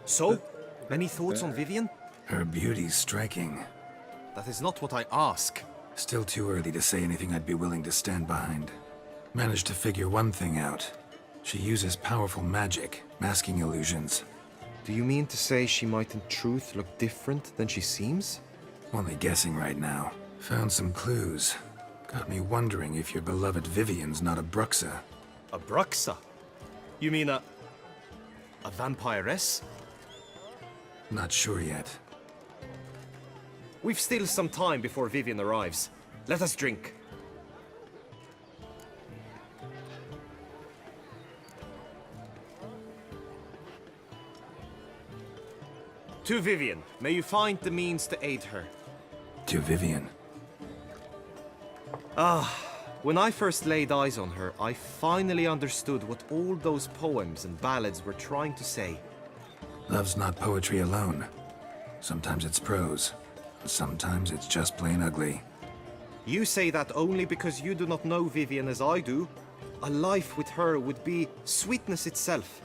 So, any thoughts on Vivian? Her beauty's striking. That is not what I ask. Still too early to say anything I'd be willing to stand behind. Managed to figure one thing out. She uses powerful magic, masking illusions. Do you mean to say she might in truth look different than she seems? Only guessing right now. Found some clues. Got me wondering if your beloved Vivian's not a Bruxa. A Bruxa? You mean a vampiress? Not sure yet. We've still some time before Vivian arrives. Let us drink. To Vivian, may you find the means to aid her. To Vivian. When I first laid eyes on her, I finally understood what all those poems and ballads were trying to say. Love's not poetry alone. Sometimes it's prose. Sometimes it's just plain ugly. You say that only because you do not know Vivian as I do. A life with her would be sweetness itself.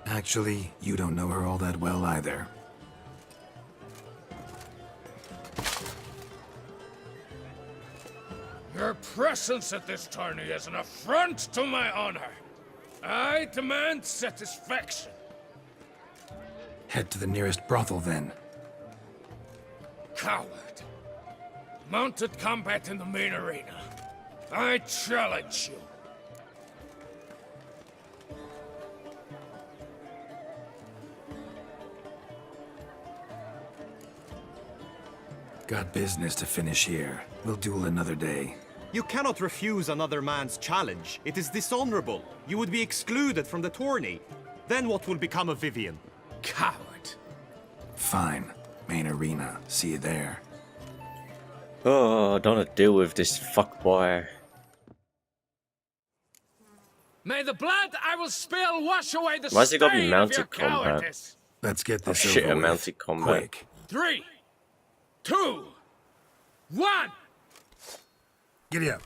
Actually, you don't know her all that well either. Your presence at this tourney is an affront to my honor. I demand satisfaction. Head to the nearest brothel then. Coward. Mounted combat in the main arena. I challenge you. Got business to finish here. We'll duel another day. You cannot refuse another man's challenge. It is dishonorable. You would be excluded from the tourney. Then what will become of Vivian? Coward. Fine. Main arena. See you there. Oh, I don't want to deal with this fuckboy. May the blood I will spill wash away the Why's it gotta be stain mounted of your combat? cowardice. Let's get Oh this shit, over a with. mounted combat. Quick. 3, 2, 1. Giddy up.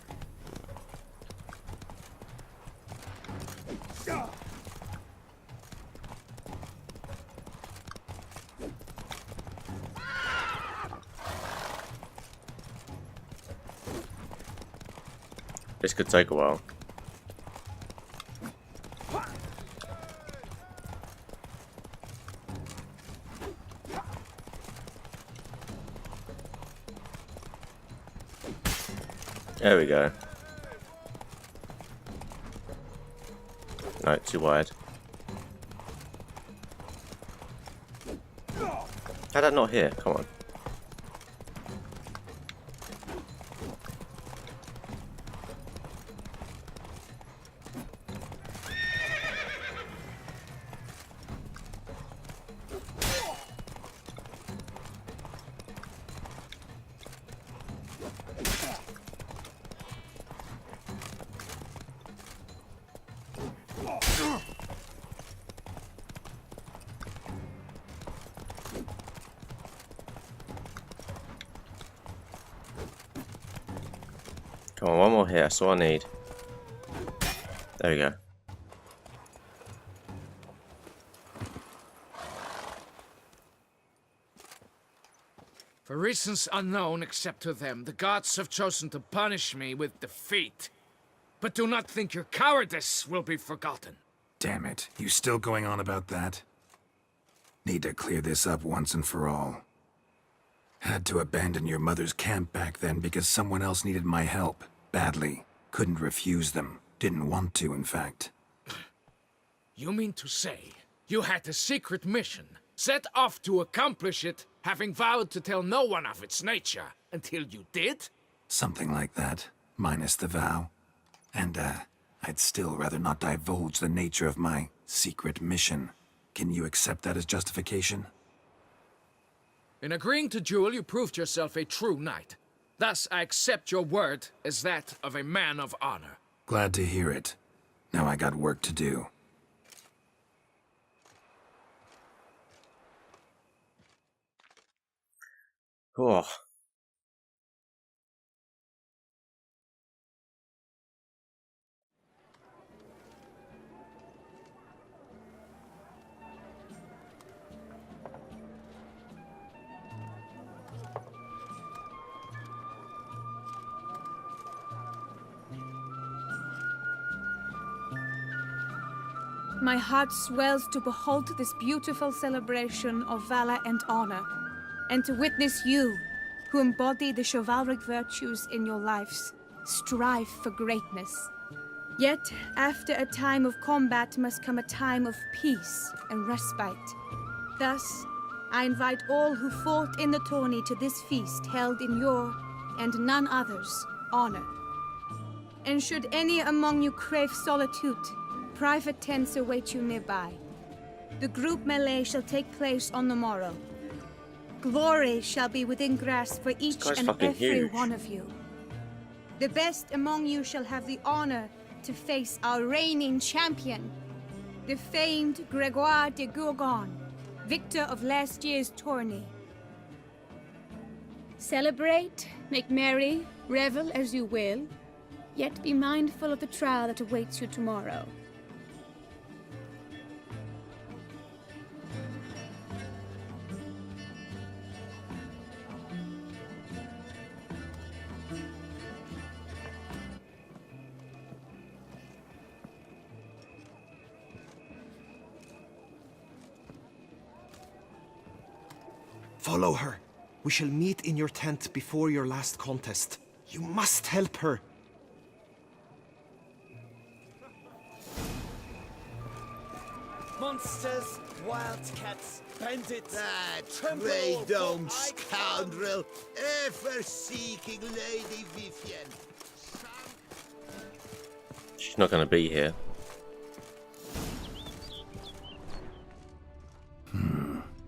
This could take a while. There we go. No, too wide. How'd that not hit? Come on. Come on, one more hit, that's all I need. There we go. For reasons unknown except to them, the gods have chosen to punish me with defeat. But do not think your cowardice will be forgotten. Damn it. You still going on about that? Need to clear this up once and for all. Had to abandon your mother's camp back then because someone else needed my help. Badly. Couldn't refuse them. Didn't want to, in fact. You mean to say you had a secret mission, set off to accomplish it, having vowed to tell no one of its nature, until you did? Something like that. Minus the vow. And, I'd still rather not divulge the nature of my secret mission. Can you accept that as justification? In agreeing to duel, you proved yourself a true knight. Thus, I accept your word as that of a man of honor. Glad to hear it. Now I got work to do. Oh. My heart swells to behold this beautiful celebration of valor and honor, and to witness you, who embody the chivalric virtues in your lives, strive for greatness. Yet, after a time of combat must come a time of peace and respite. Thus, I invite all who fought in the tourney to this feast held in your, and none other's, honor. And should any among you crave solitude, private tents await you nearby. The group melee shall take place on the morrow. Glory shall be within grasp for each and every huge. one of you. The best among you shall have the honor to face our reigning champion, the famed Gregoire de Gourgon, victor of last year's tourney. Celebrate, make merry, revel as you will, yet be mindful of the trial that awaits you tomorrow. Follow her. We shall meet in your tent before your last contest. You must help her. Monsters, wildcats, bandits. That grey-domed scoundrel, ever-seeking Lady Vivienne. She's not gonna be here.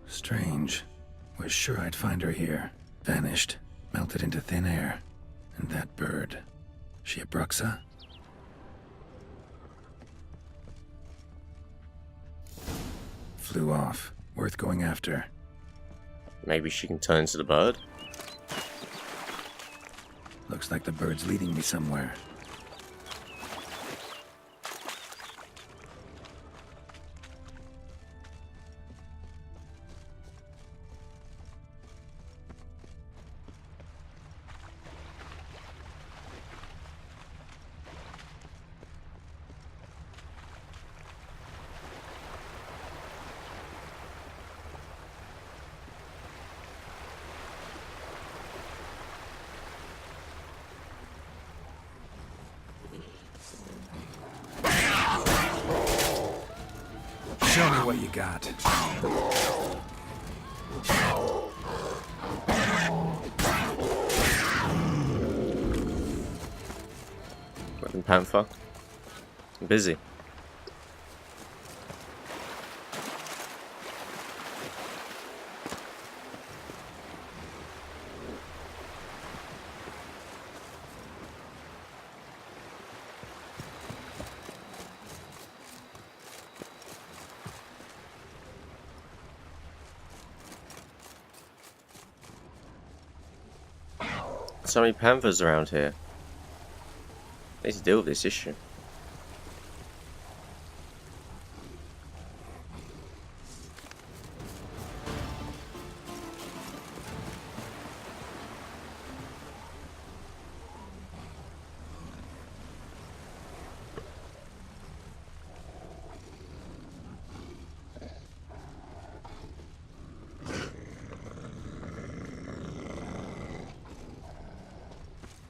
Strange. Was sure I'd find her here. Vanished. Melted into thin air. And that bird. She a Bruxa? Flew off. Worth going after. Maybe she can turn into the bird. Looks like the bird's leading me somewhere. Show me what you got. Weapon Panther. I'm busy. So many panthers around here. I need to deal with this issue.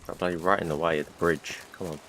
I'm bloody right in the way of the bridge. Come on.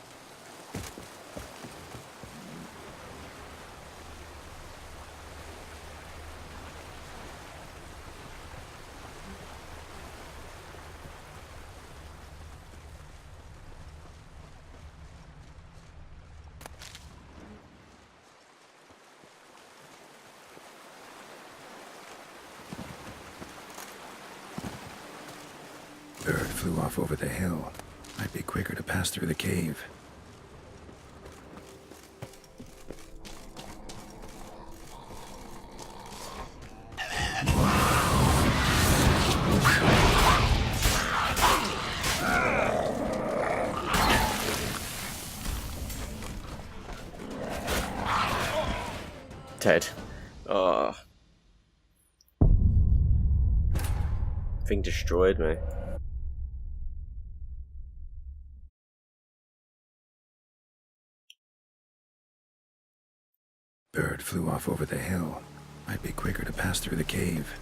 Bird flew off over the hill. Might be quicker to pass through the cave. Dead. Oh. Thing destroyed me. Bird flew off over the hill. Might be quicker to pass through the cave.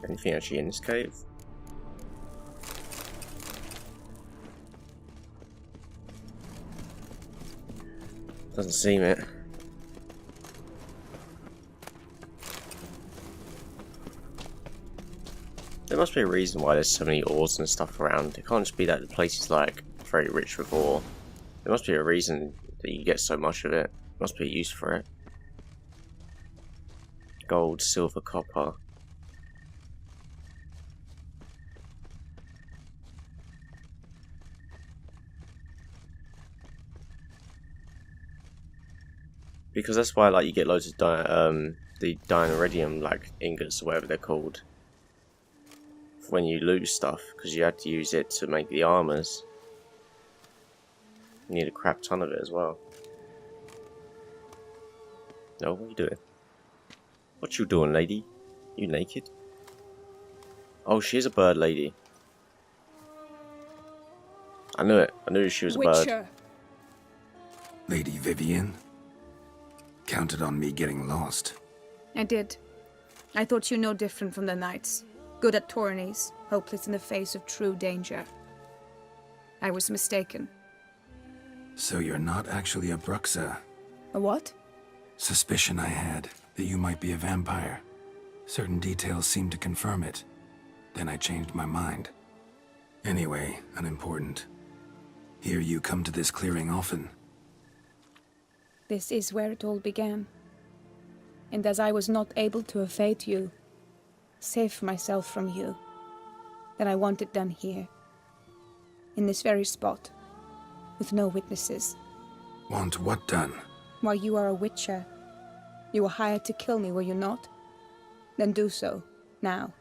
Anything actually in this cave? Doesn't seem it. There must be a reason why there's so many ores and stuff around. It can't just be that the place is like very rich with ore. There must be a reason that you get so much of it. There must be a use for it. Gold, silver, copper. Because that's why, like, you get loads of the dianiridium, like, ingots or whatever they're called, when you lose stuff, because you had to use it to make the armors. You need a crap ton of it as well. No, what are you doing? What you doing, lady? You naked? Oh, she's a bird lady. I knew it. I knew she was a bird. Witcher. Lady Vivian? Counted on me getting lost. I did. I thought you no different from the knights. Good at tourneys, hopeless in the face of true danger. I was mistaken. So you're not actually a Bruxa? A what? Suspicion I had that you might be a vampire. Certain details seemed to confirm it. Then I changed my mind. Anyway, unimportant. Hear you come to this clearing often. This is where it all began. And as I was not able to evade you, save myself from you, then I want it done here. In this very spot. With no witnesses. Want what done? Why, you are a witcher. You were hired to kill me, were you not? Then do so, now.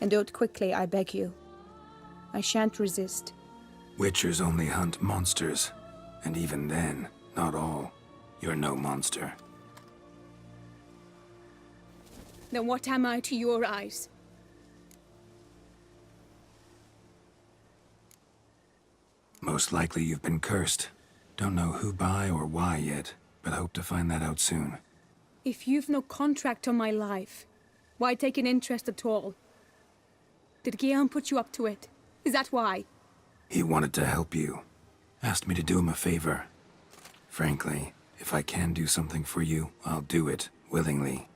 And do it quickly, I beg you. I shan't resist. Witchers only hunt monsters. And even then, not all. You're no monster. Then what am I to your eyes? Most likely you've been cursed. Don't know who by or why yet, but hope to find that out soon. If you've no contract on my life, why take an interest at all? Did Guillaume put you up to it? Is that why? He wanted to help you. Asked me to do him a favor. Frankly, if I can do something for you, I'll do it, willingly.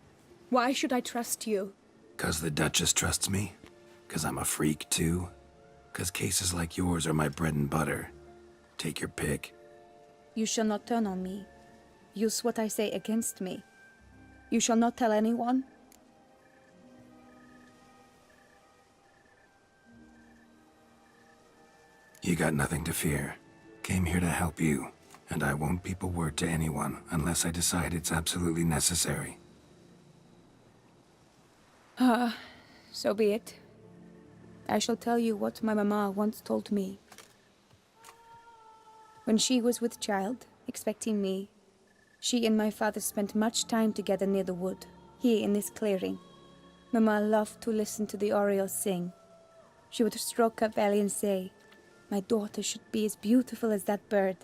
Why should I trust you? 'Cause the Duchess trusts me? 'Cause I'm a freak, too? 'Cause cases like yours are my bread and butter. Take your pick. You shall not turn on me. Use what I say against me. You shall not tell anyone? You got nothing to fear. Came here to help you, and I won't peep a word to anyone unless I decide it's absolutely necessary. So be it. I shall tell you what my mama once told me. When she was with child, expecting me, she and my father spent much time together near the wood, here in this clearing. Mama loved to listen to the orioles sing. She would stroke her belly and say, "My daughter should be as beautiful as that bird.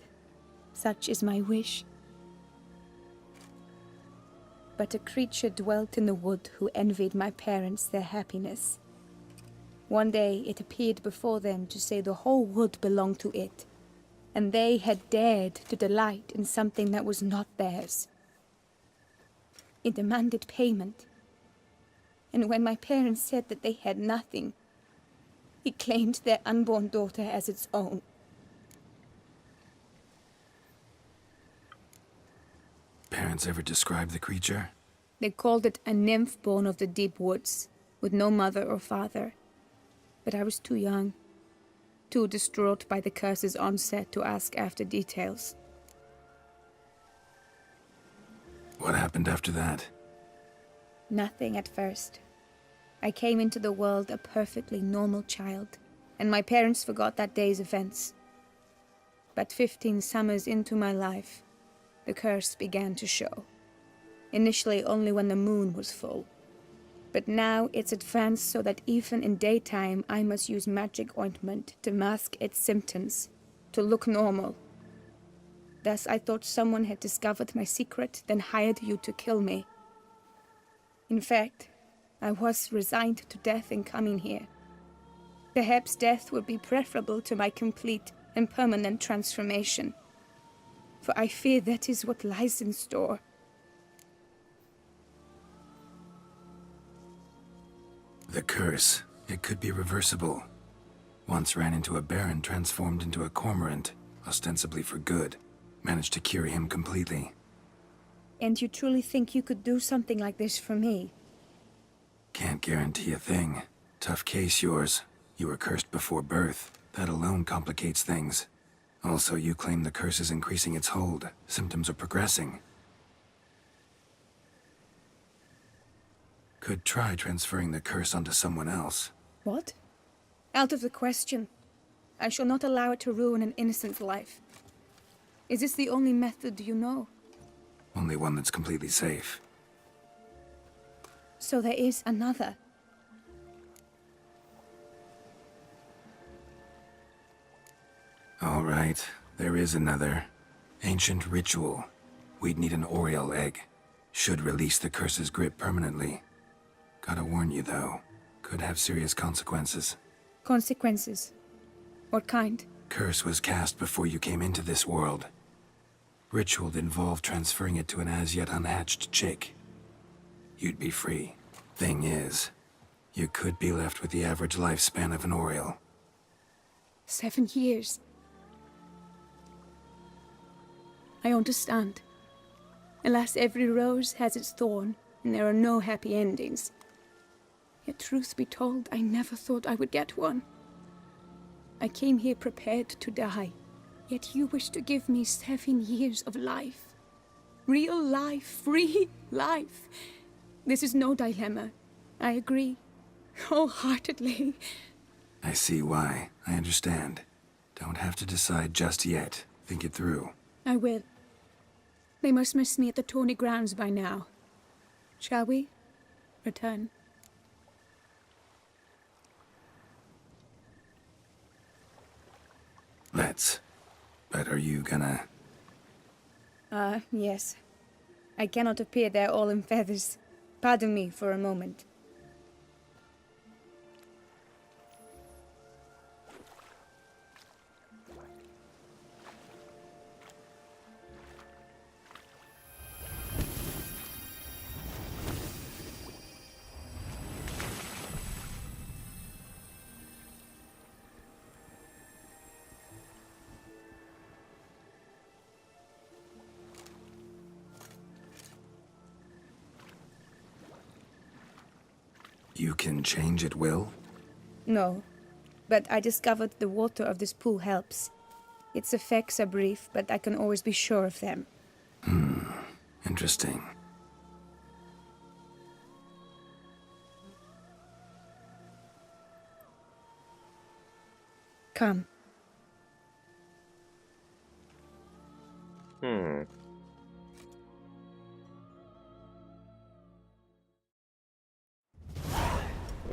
Such is my wish." But a creature dwelt in the wood who envied my parents their happiness. One day it appeared before them to say the whole wood belonged to it, and they had dared to delight in something that was not theirs. It demanded payment, and when my parents said that they had nothing, He claimed their unborn daughter as its own. Parents ever describe the creature? They called it a nymph born of the deep woods, with no mother or father. But I was too young, too distraught by the curse's onset to ask after details. What happened after that? Nothing at first. I came into the world a perfectly normal child, and my parents forgot that day's events. But 15 summers into my life, the curse began to show. Initially only when the moon was full. But now it's advanced so that even in daytime I must use magic ointment to mask its symptoms, to look normal. Thus I thought someone had discovered my secret, then hired you to kill me. In fact, I was resigned to death in coming here. Perhaps death would be preferable to my complete and permanent transformation. For I fear that is what lies in store. The curse. It could be reversible. Once ran into a baron transformed into a cormorant, ostensibly for good. Managed to cure him completely. And you truly think you could do something like this for me? Can't guarantee a thing. Tough case, yours. You were cursed before birth. That alone complicates things. Also, you claim the curse is increasing its hold. Symptoms are progressing. Could try transferring the curse onto someone else. What? Out of the question. I shall not allow it to ruin an innocent life. Is this the only method you know? Only one that's completely safe. So there is another. All right, there is another. Ancient ritual. We'd need an Oriole egg. Should release the curse's grip permanently. Gotta warn you, though. Could have serious consequences. Consequences? What kind? Curse was cast before you came into this world. Ritual involved transferring it to an as-yet unhatched chick. You'd be free. Thing is, you could be left with the average lifespan of an Oriole. 7 years. I understand. Alas, every rose has its thorn, and there are no happy endings. Yet truth be told, I never thought I would get one. I came here prepared to die, yet you wish to give me 7 years of life. Real life, free life. This is no dilemma. I agree, wholeheartedly. I see why. I understand. Don't have to decide just yet. Think it through. I will. They must miss me at the tourney grounds by now. Shall we? Return. Let's. But are you gonna... Yes. I cannot appear there all in feathers. Pardon me for a moment. You can change at will? No, but I discovered the water of this pool helps. Its effects are brief, but I can always be sure of them. Interesting. Come.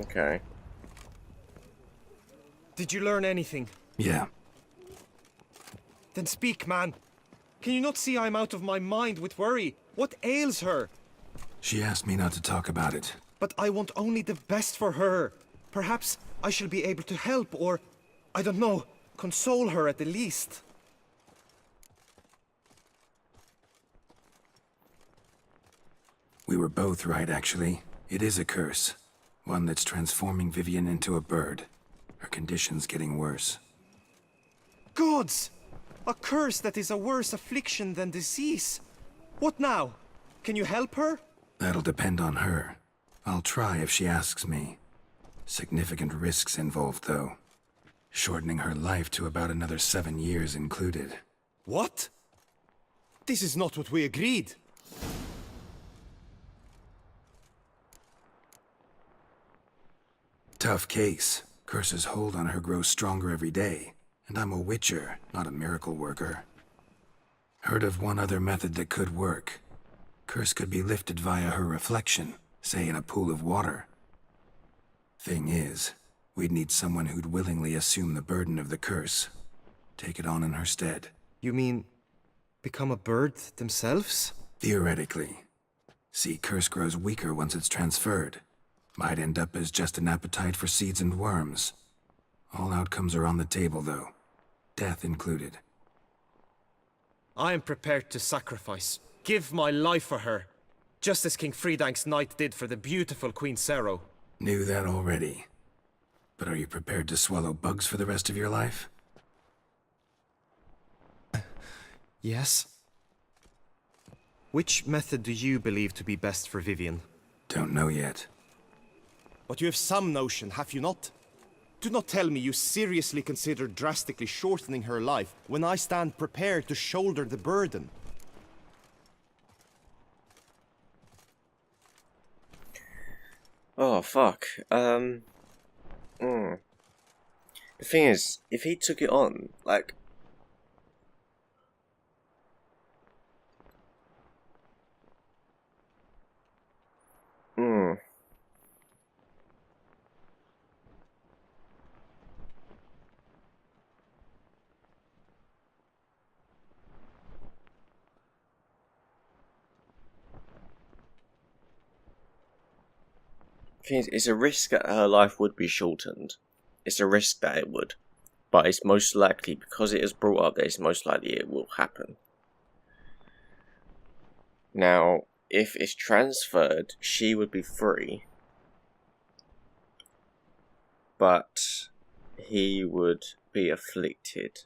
Okay. Did you learn anything? Yeah. Then speak, man. Can you not see I'm out of my mind with worry? What ails her? She asked me not to talk about it. But I want only the best for her. Perhaps I shall be able to help or, I don't know, console her at the least. We were both right, actually. It is a curse. One that's transforming Vivian into a bird. Her condition's getting worse. Gods! A curse that is a worse affliction than disease. What now? Can you help her? That'll depend on her. I'll try if she asks me. Significant risks involved, though. Shortening her life to about another 7 years included. What? This is not what we agreed. Tough case. Curse's hold on her grows stronger every day. And I'm a witcher, not a miracle worker. Heard of one other method that could work. Curse could be lifted via her reflection, say in a pool of water. Thing is, we'd need someone who'd willingly assume the burden of the curse. Take it on in her stead. You mean become a bird themselves? Theoretically. See, curse grows weaker once it's transferred. Might end up as just an appetite for seeds and worms. All outcomes are on the table, though. Death included. I am prepared to sacrifice. Give my life for her. Just as King Fridank's knight did for the beautiful Queen Sero. Knew that already. But are you prepared to swallow bugs for the rest of your life? Yes. Which method do you believe to be best for Vivienne? Don't know yet. But you have some notion, have you not? Do not tell me you seriously consider drastically shortening her life when I stand prepared to shoulder the burden. Oh, fuck. The thing is, if he took it on, like... It's a risk that her life would be shortened. It's a risk that it would. But it's most likely, because it is brought up, that it's most likely it will happen. Now, if it's transferred, she would be free. But he would be afflicted.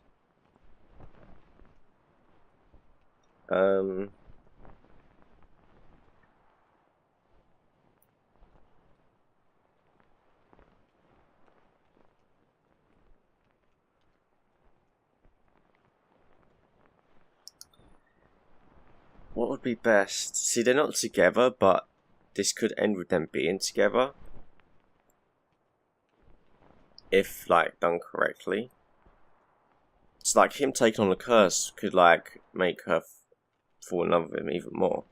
What would be best? See, they're not together, but this could end with them being together. If, like, done correctly. It's like him taking on a curse could, like, make her fall in love with him even more.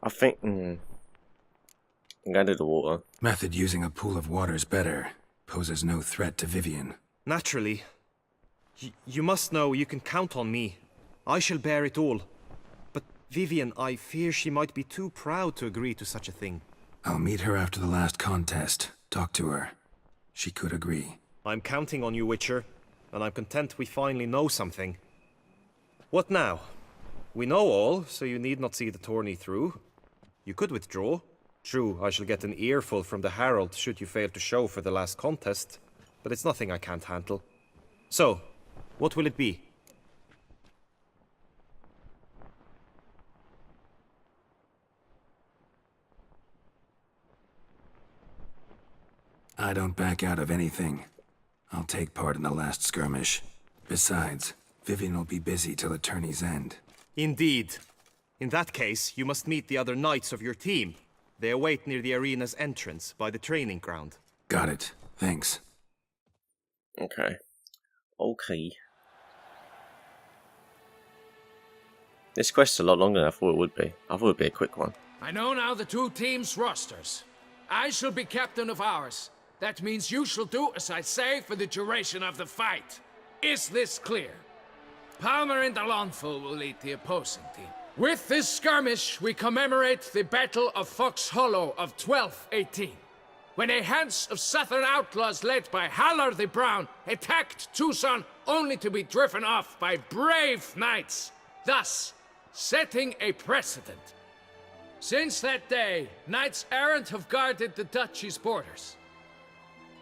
I think... I'm going to do the water. Method using a pool of water's better. Poses no threat to Vivienne. Naturally. You must know you can count on me. I shall bear it all. But Vivienne, I fear she might be too proud to agree to such a thing. I'll meet her after the last contest. Talk to her. She could agree. I'm counting on you, Witcher. And I'm content we finally know something. What now? We know all, so you need not see the tourney through. You could withdraw. True, I shall get an earful from the Herald should you fail to show for the last contest, but it's nothing I can't handle. So, what will it be? I don't back out of anything. I'll take part in the last skirmish. Besides, Vivian will be busy till the tourney's end. Indeed. In that case, you must meet the other knights of your team. They await near the arena's entrance, by the training ground. Got it. Thanks. Okay. Okay. This quest's a lot longer than I thought it would be. I thought it would be a quick one. I know now the two teams' rosters. I shall be captain of ours. That means you shall do as I say for the duration of the fight. Is this clear? Palmer and Alonful will lead the opposing team. With this skirmish, we commemorate the Battle of Fox Hollow of 1218, when a Hans of Southern outlaws led by Halar the Brown attacked Tucson only to be driven off by brave knights, thus setting a precedent. Since that day, knights errant have guarded the duchy's borders.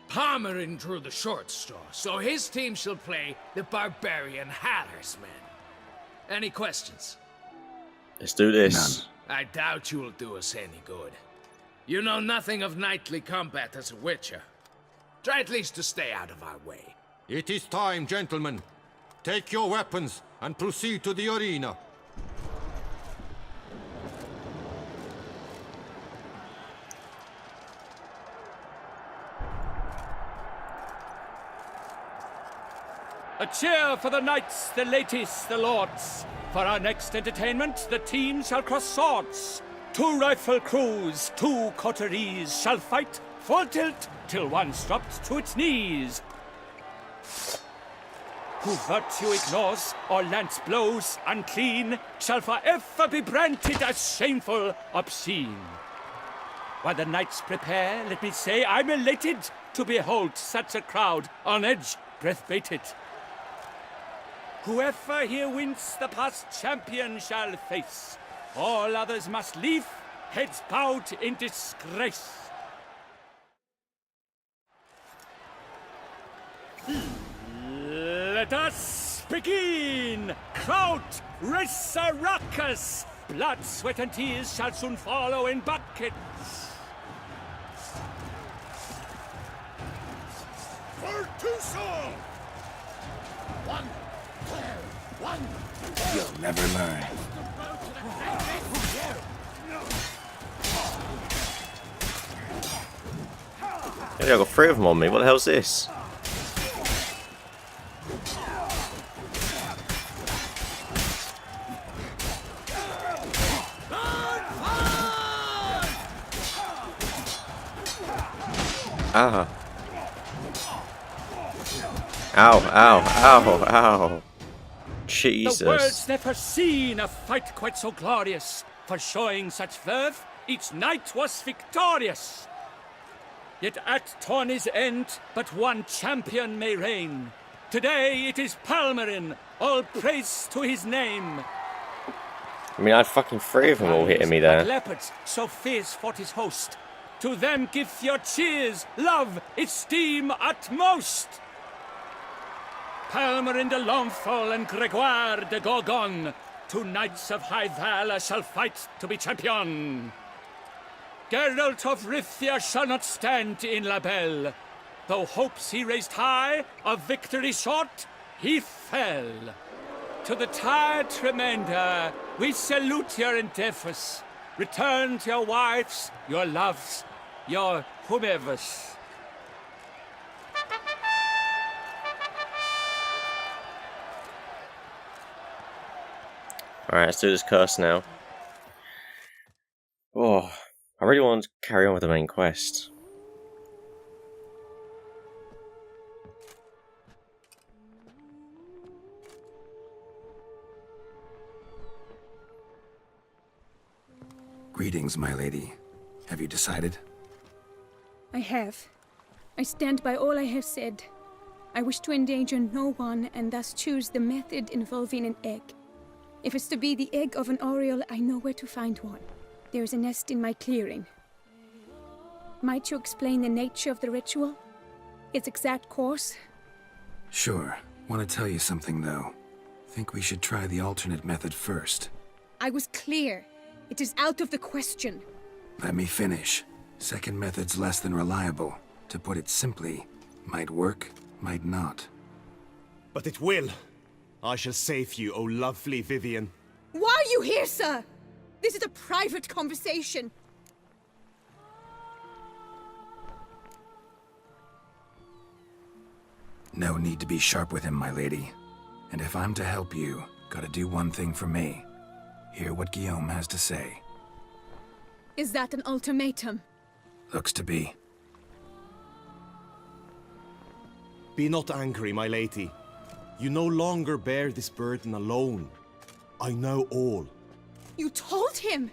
Palmerin drew the short straw, so his team shall play the barbarian Halar's men. Any questions? Let's do this. None. I doubt you'll do us any good. You know nothing of knightly combat as a witcher. Try at least to stay out of our way. It is time, gentlemen. Take your weapons and proceed to the arena. A cheer for the knights, the ladies, the lords. For our next entertainment, the teams shall cross swords. 2 rifle crews, 2 coteries shall fight full tilt till one's dropped to its knees. Who virtue ignores or lance blows unclean shall forever be branded as shameful, obscene. While the knights prepare, let me say I'm elated to behold such a crowd on edge, breath baited. Whoever here wins the past champion shall face. All others must leave, heads bowed in disgrace. Let us begin! Crowd, race a ruckus! Blood, sweat, and tears shall soon follow in buckets. For Tucson! One, one. You'll never learn. Hey, I got 3 of them on me. What the hell's this? Ah. Ow, ow, ow, ow. Jesus. The world's never seen a fight quite so glorious. For showing such verve, each knight was victorious. Yet at tourney's end, but one champion may reign. Today it is Palmerin, all praise to his name. I mean, I had fucking 3 of them all hitting me there. Leopards, so fierce fought his host. To them give your cheers, love, esteem utmost. Palmerin de Longfall and Gregoire de Gorgon, 2 knights of high valor shall fight to be champion. Geralt of Rivia shall not stand in La Belle. Though hopes he raised high, of victory short, he fell. To the tired Tremenda, we salute your endeavors. Return to your wives, your loves, your whomevers. Alright, let's do this curse now. Oh, I really want to carry on with the main quest. Greetings, my lady. Have you decided? I have. I stand by all I have said. I wish to endanger no one and thus choose the method involving an egg. If it's to be the egg of an oriole, I know where to find one. There is a nest in my clearing. Might you explain the nature of the ritual? Its exact course? Sure. Want to tell you something, though. Think we should try the alternate method first. I was clear. It is out of the question. Let me finish. Second method's less than reliable. To put it simply, might work, might not. But it will. I shall save you, O lovely Vivian. Why are you here, sir? This is a private conversation. No need to be sharp with him, my lady. And if I'm to help you, gotta do one thing for me. Hear what Guillaume has to say. Is that an ultimatum? Looks to be. Be not angry, my lady. You no longer bear this burden alone. I know all. You told him!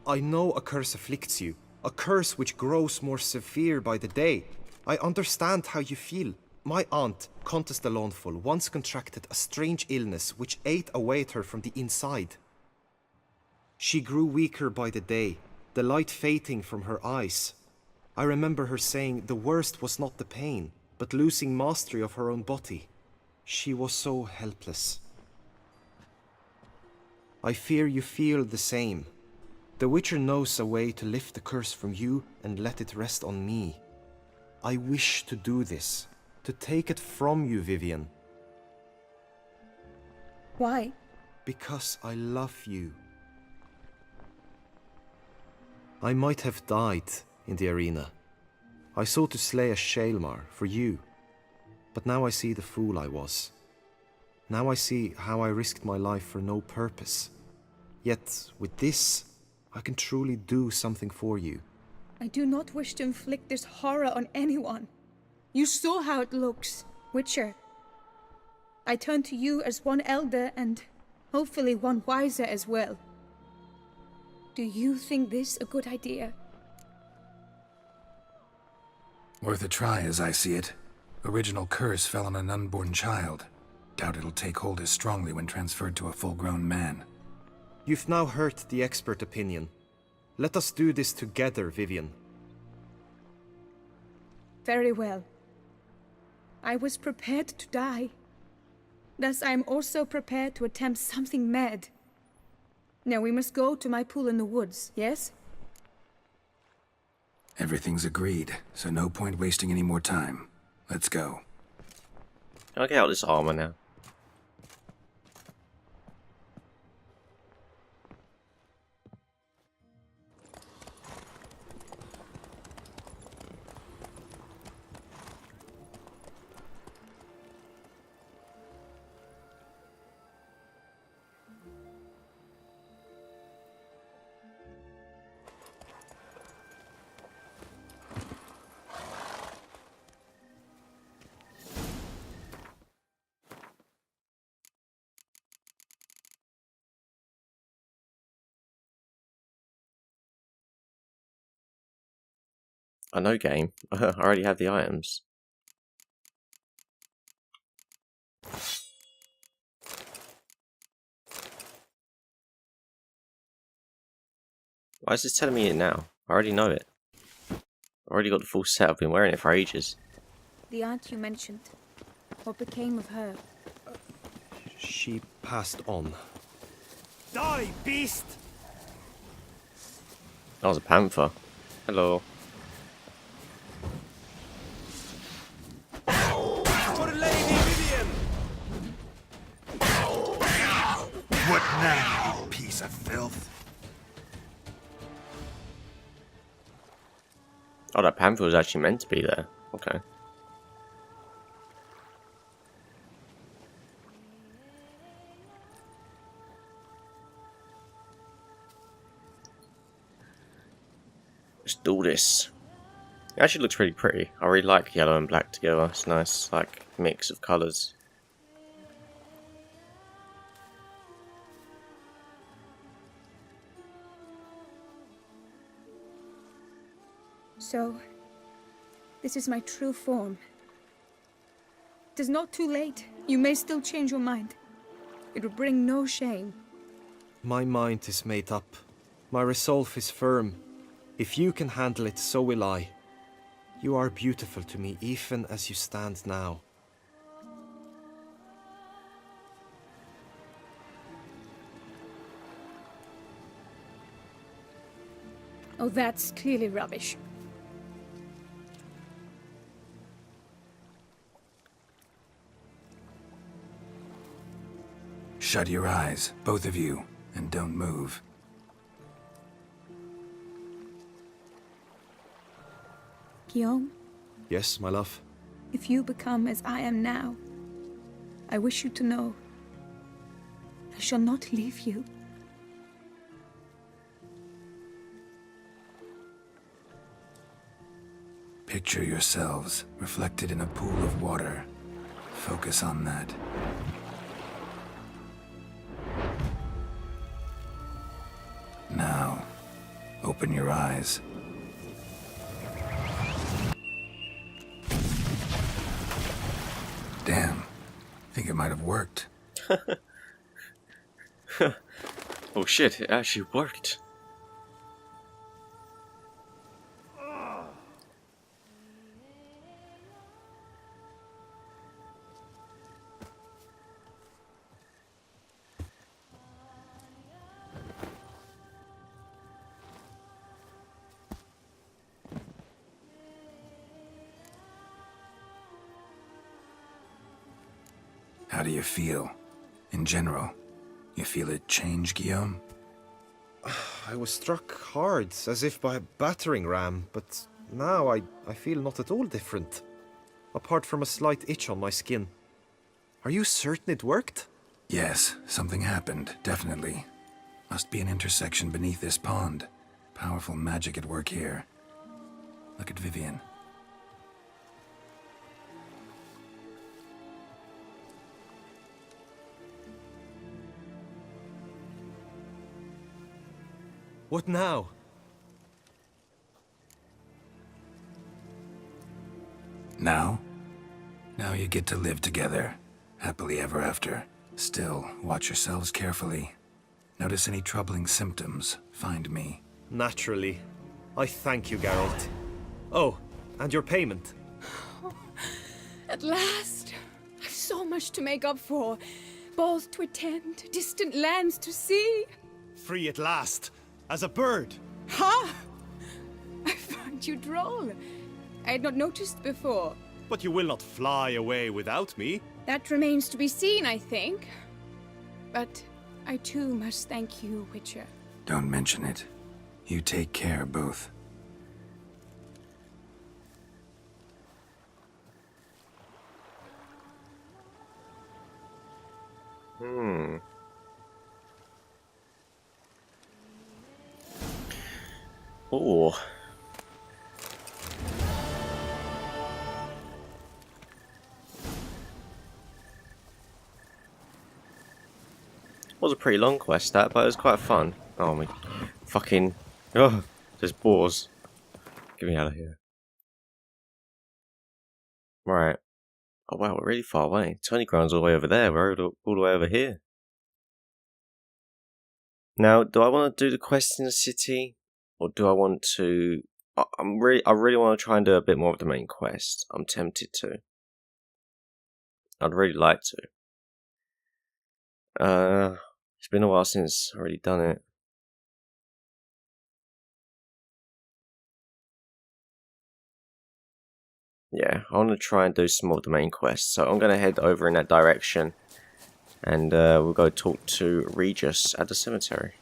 I know a curse afflicts you, a curse which grows more severe by the day. I understand how you feel. My aunt, Countess de Lawnful, once contracted a strange illness which ate away at her from the inside. She grew weaker by the day, the light fading from her eyes. I remember her saying the worst was not the pain, but losing mastery of her own body. She was so helpless. I fear you feel the same. The Witcher knows a way to lift the curse from you and let it rest on me. I wish to do this, to take it from you, Vivian. Why? Because I love you. I might have died in the arena. I sought to slay a Shaelmar for you. But now I see the fool I was. Now I see how I risked my life for no purpose. Yet, with this, I can truly do something for you. I do not wish to inflict this horror on anyone. You saw how it looks, Witcher. I turn to you as one elder and hopefully one wiser as well. Do you think this a good idea? Worth a try, as I see it. Original curse fell on an unborn child. Doubt it'll take hold as strongly when transferred to a full-grown man. You've now heard the expert opinion. Let us do this together, Vivian. Very well. I was prepared to die. Thus I am also prepared to attempt something mad. Now we must go to my pool in the woods, yes? Everything's agreed, so no point wasting any more time. Let's go. Can I get out this armor now? I know game. I already have the items. Why is this telling me it now? I already know it. I already got the full set. I've been wearing it for ages. The aunt you mentioned. What became of her? She passed on. Die, beast! That was a panther. Hello. For Lady Vivian! What now, you piece of filth? Oh, that panther was actually meant to be there. Okay. Let's do this. It actually looks really pretty. I really like yellow and black together. It's a nice, like, mix of colours. So, this is my true form. It is not too late. You may still change your mind. It will bring no shame. My mind is made up. My resolve is firm. If you can handle it, so will I. You are beautiful to me, even as you stand now. Oh, that's clearly rubbish. Shut your eyes, both of you, and don't move. Guillaume, Yes, my love? if you become as I am now, I wish you to know I shall not leave you. Picture yourselves reflected in a pool of water. Focus on that. Now, open your eyes. Damn, think it might have worked. Oh shit, it actually worked. How do you feel? In general, you feel it change, Guillaume? I was struck hard, as if by a battering ram, but now I feel not at all different. Apart from a slight itch on my skin. Are you certain it worked? Yes, something happened, definitely. Must be an intersection beneath this pond. Powerful magic at work here. Look at Vivian. What now? Now? Now you get to live together. Happily ever after. Still, watch yourselves carefully. Notice any troubling symptoms, find me. Naturally. I thank you, Geralt. Oh, and your payment. At last! I've so much to make up for. Balls to attend, distant lands to see. Free at last. As a bird. Ha! I find you droll. I had not noticed before. But you will not fly away without me. That remains to be seen, I think. But I too must thank you, Witcher. Don't mention it. You take care, both. Oh. Was a pretty long quest that, but it was quite fun. Oh my fucking just boars. Get me out of here. Right. Oh wow, we're really far away. Tony Ground's all the way over there, we're all the way over here. Now, do I want to do the quest in the city? Or do I want to... I really want to try and do a bit more of the main quest. I'm tempted to. I'd really like to. It's been a while since I've already done it. Yeah, I want to try and do some more of the main quest. So I'm going to head over in that direction. And we'll go talk to Regis at the cemetery.